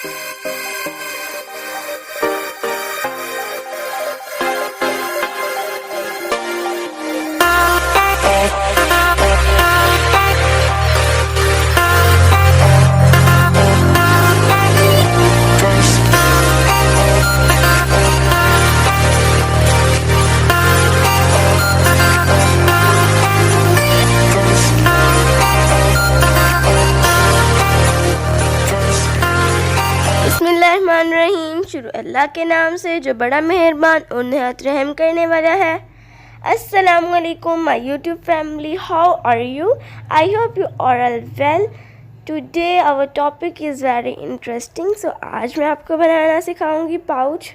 बिस्मिल्लाहिर्रहमानिर्रहीम। शुरू अल्लाह के नाम से जो बड़ा मेहरबान और नहायत रहम करने वाला है। Assalamualikum my YouTube family, how are you? I hope you are all well. Today our topic is very interesting. So आज मैं आपको बनाना सिखाऊंगी पाउच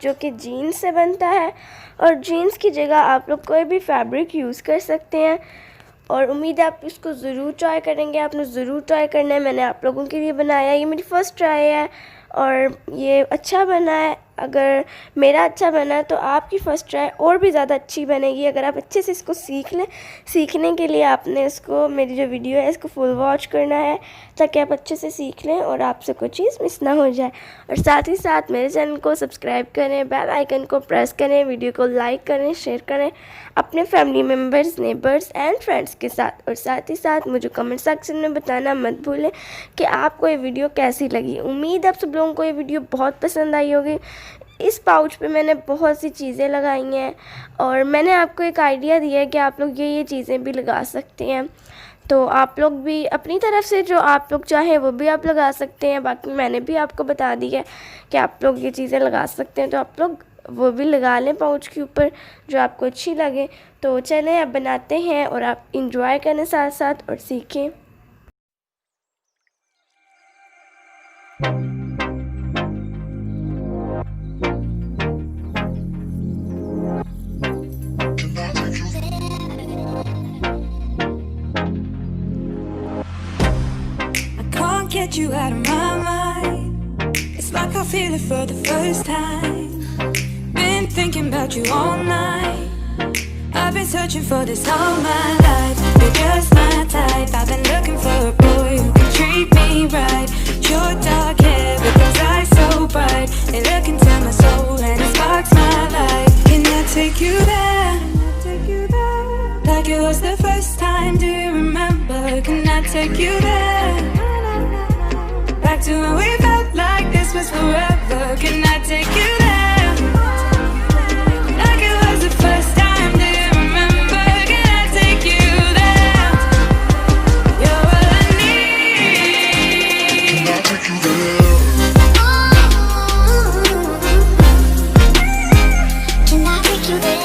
जो कि जीन्स से बनता है, और जीन्स की जगह आप लोग कोई भी फैब्रिक यूज़ कर सकते हैं, और उम्मीद है आप इसको ज़रूर ट्राई करेंगे। आपने ज़रूर ट्राई करना है। मैंने आप लोगों के लिए बनाया, ये मेरी फ़र्स्ट ट्राई है और ये अच्छा बना है। अगर मेरा अच्छा बना है तो आपकी फ़र्स्ट ट्राई और भी ज़्यादा अच्छी बनेगी अगर आप अच्छे से इसको सीख लें। सीखने के लिए आपने इसको, मेरी जो वीडियो है इसको फुल वॉच करना है ताकि आप अच्छे से सीख लें और आपसे कोई चीज़ मिस ना हो जाए। और साथ ही साथ मेरे चैनल को सब्सक्राइब करें, बेल आइकन को प्रेस करें, वीडियो को लाइक करें, शेयर करें अपने family members, neighbours and friends के साथ। और साथ ही साथ मुझे कमेंट सेक्शन में बताना मत भूलें कि आपको ये वीडियो कैसी लगी। उम्मीद है आप सब लोगों को ये वीडियो बहुत पसंद आई होगी। इस पाउच पे मैंने बहुत सी चीज़ें लगाई हैं और मैंने आपको एक आइडिया दिया है कि आप लोग ये चीज़ें भी लगा सकते हैं। तो आप लोग भी अपनी तरफ से जो आप लोग चाहें वो भी आप लगा सकते हैं। बाकी मैंने भी आपको बता दिया है कि आप लोग ये चीज़ें लगा सकते हैं, तो आप लोग वो भी लगा लें पाउच के ऊपर जो आपको अच्छी लगे। तो चलें अब बनाते हैं और आप इंजॉय करें साथ साथ और सीखें। Get you out of my mind. It's like I feel it for the first time. Been thinking about you all night. I've been searching for this all my life. You're just my type. I've been looking for a boy who can treat me right. Your dark hair with those eyes so bright. They look into my soul and it sparks my life. Can I take you there? Like it was the first time. Do you remember? Can I take you there? Back to when we felt like this was forever. Can I take you there? Like it was the first time. Do you remember? Can I take you there? You're all I need. Can I take you there? Can I take you there?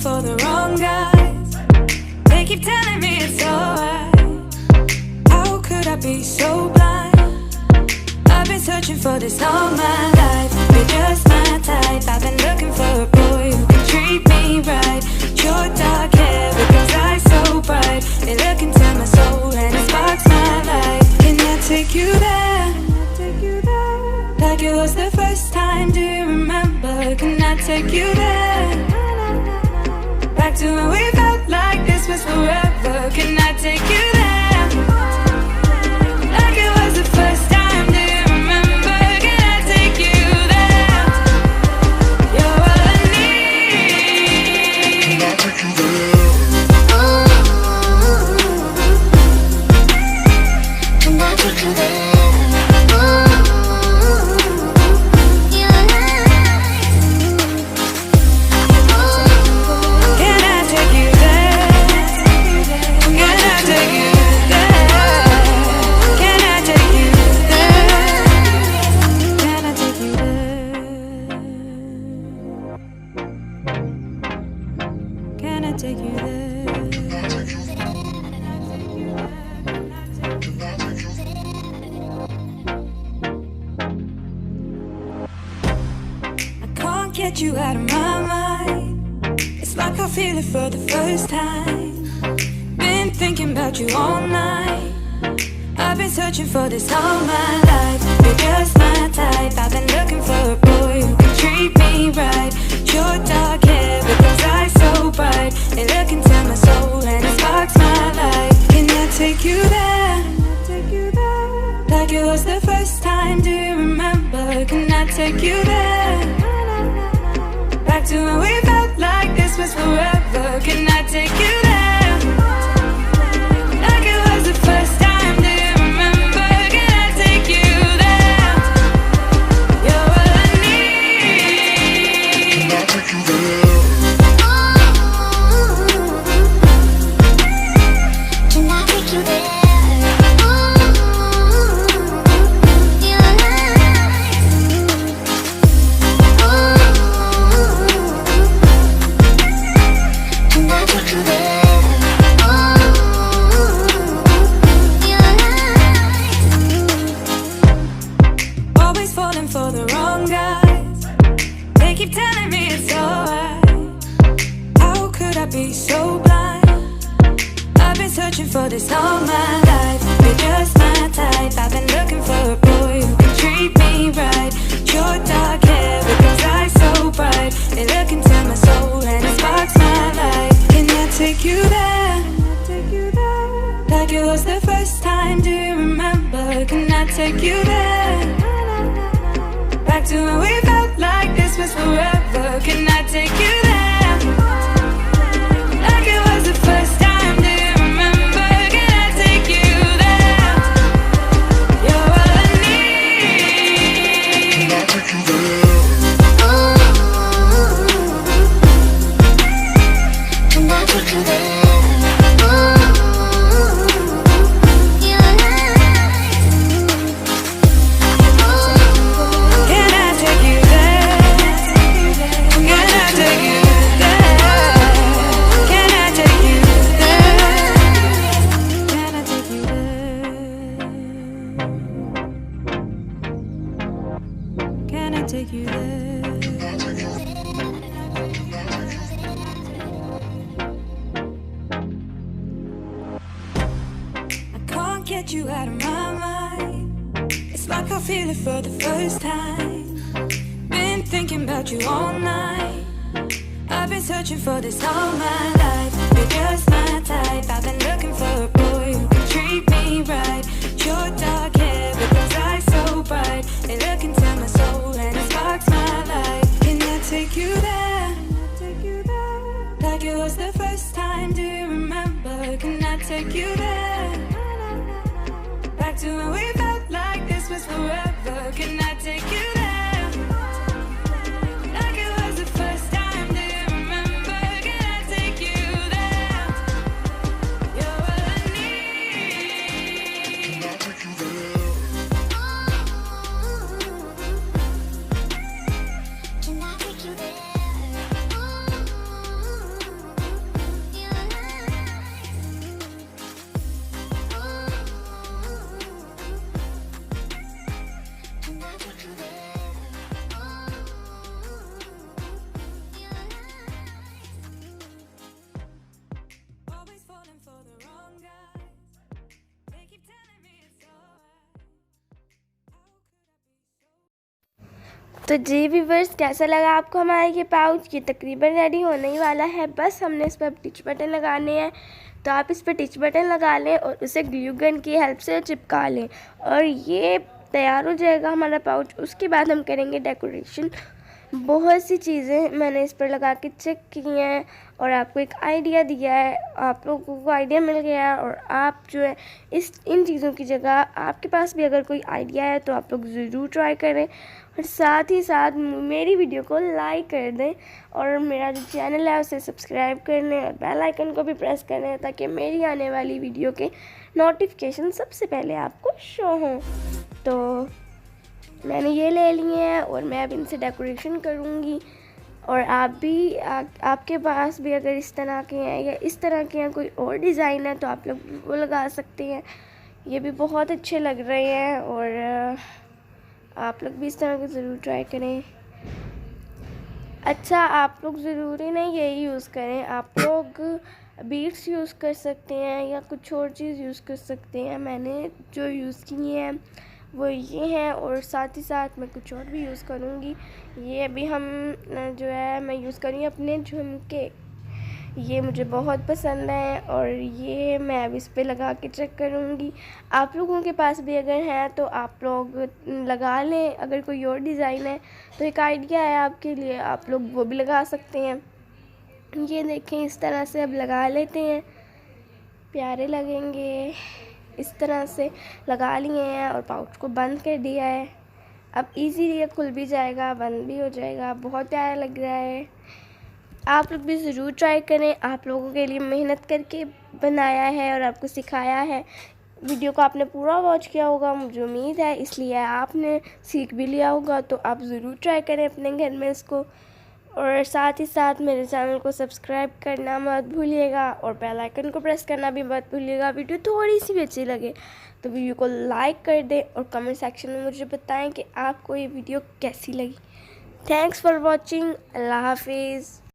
For the wrong guys, they keep telling me it's alright. How could I be so blind? I've been searching for this all my life. You're just my type. I've been looking for a boy who can treat me right. Your dark hair with those eyes so bright. They look into my soul and it sparks my life. Can I take you there? Like it was the first time. Do you remember? Can I take you there? Back to when we felt like this was forever. Can I take you there? Like it was the first time. Do you remember? Can I take you there? You're all I need. Can I take you there? Can I take you there? Take you there. I can't get you out of my mind. It's like I feel it for the first time. Been thinking about you all night. I've been searching for this all my life. You're just my type. I've been looking for a boy who can treat me right. Short dark hair with those eyes so bright. They look into my soul and it sparks my life. Can I take you there? Like it was the first time, do you remember? Can I take you there? Back to when we felt like this was forever. Can I take you there? Like it was the first time, do you remember? Can I take you there? You're all I need. Can I take you there? Can I take you there? Always falling for the wrong guys. They keep telling me it's alright. How could I be so blind? I've been searching for this all my life. You're just my type. I've been looking for a boy who can treat me right. Short dark hair with those eyes so bright. They look into my soul and it sparks my life. Can I take you there? Like it was the first time, do you remember? Can I take you there? Back to when we felt like this was forever. Can I take you there? Like it was the first time, do you remember? Can I take you there? You're all I need. Can I take you there? Can I take you there? Can I take you there? Can I take you there? Can I take you there? Can I take you there? Can I take you there? I can't get you out of my mind. It's like I feel it for the first time. Been thinking about you all night. I've been searching for this all my life. You're just my type. I've been looking for a boy who can treat me right. Short dark hair with those eyes so bright. They look into my soul and it sparks my life. Can I take you there? Like it was the first time, do you remember? Can I take you there? Back to when we felt like this was forever. Can I take you there? Like it was the first time, do you remember? Can I take you there? You're all I need. Can I take you there? Can I take you there? Always falling for the wrong guys. They keep telling me it's alright. तो जी viewers, कैसा लगा आपको हमारा ये pouch? ये तकरीबन ready होने ही वाला है। बस हमने इस पर टिच बटन लगाने हैं, तो आप इस पर टिच बटन लगा लें और उसे ग्लू गन की हेल्प से चिपका लें और ये तैयार हो जाएगा हमारा पाउच। उसके बाद हम करेंगे डेकोरेशन। बहुत सी चीज़ें मैंने इस पर लगा के चेक की हैं और आपको एक आइडिया दिया है, आप लोगों को आइडिया मिल गया है। और आप जो है इन चीज़ों की जगह आपके पास भी अगर कोई आइडिया है तो आप लोग ज़रूर ट्राई करें और साथ ही साथ मेरी वीडियो को लाइक कर दें और मेरा जो चैनल है उसे सब्सक्राइब कर लें और बेल आइकन को भी प्रेस कर लें ताकि मेरी आने वाली वीडियो के नोटिफिकेशन सबसे पहले आपको शो हों। तो मैंने ये ले लिए हैं और मैं अब इनसे डेकोरेशन करूँगी। और आप भी आपके पास भी अगर इस तरह के हैं या इस तरह के हैं कोई और डिज़ाइन है तो आप लोग वो लगा सकते हैं। ये भी बहुत अच्छे लग रहे हैं और आप लोग भी इस तरह के ज़रूर ट्राई करें। अच्छा, आप लोग ज़रूरी नहीं यही यूज़ करें, आप लोग बीड्स यूज़ कर सकते हैं या कुछ और चीज़ यूज़ कर सकते हैं। मैंने जो यूज़ की हैं वो ये हैं और साथ ही साथ मैं कुछ और भी यूज़ करूँगी। ये अभी हम जो है मैं यूज़ करूँगी अपने झुमके। ये मुझे बहुत पसंद है और ये मैं अब इस पे लगा के चेक करूँगी। आप लोगों के पास भी अगर है तो आप लोग लगा लें। अगर कोई और डिज़ाइन है तो एक आइडिया है आपके लिए, आप लोग वो भी लगा सकते हैं। ये देखें, इस तरह से अब लगा लेते हैं, प्यारे लगेंगे। इस तरह से लगा लिए हैं और पाउच को बंद कर दिया है। अब इजीली ये खुल भी जाएगा, बंद भी हो जाएगा। बहुत प्यारा लग रहा है। आप लोग भी ज़रूर ट्राई करें। आप लोगों के लिए मेहनत करके बनाया है और आपको सिखाया है। वीडियो को आपने पूरा वॉच किया होगा मुझे उम्मीद है, इसलिए आपने सीख भी लिया होगा। तो आप ज़रूर ट्राई करें अपने घर में इसको, और साथ ही साथ मेरे चैनल को सब्सक्राइब करना मत भूलिएगा और बेल आइकन को प्रेस करना भी मत भूलिएगा। वीडियो थोड़ी सी भी अच्छी लगे तो वीडियो को लाइक कर दें और कमेंट सेक्शन में मुझे बताएं कि आपको ये वीडियो कैसी लगी। Thanks for watching. अल्लाह हाफिज़।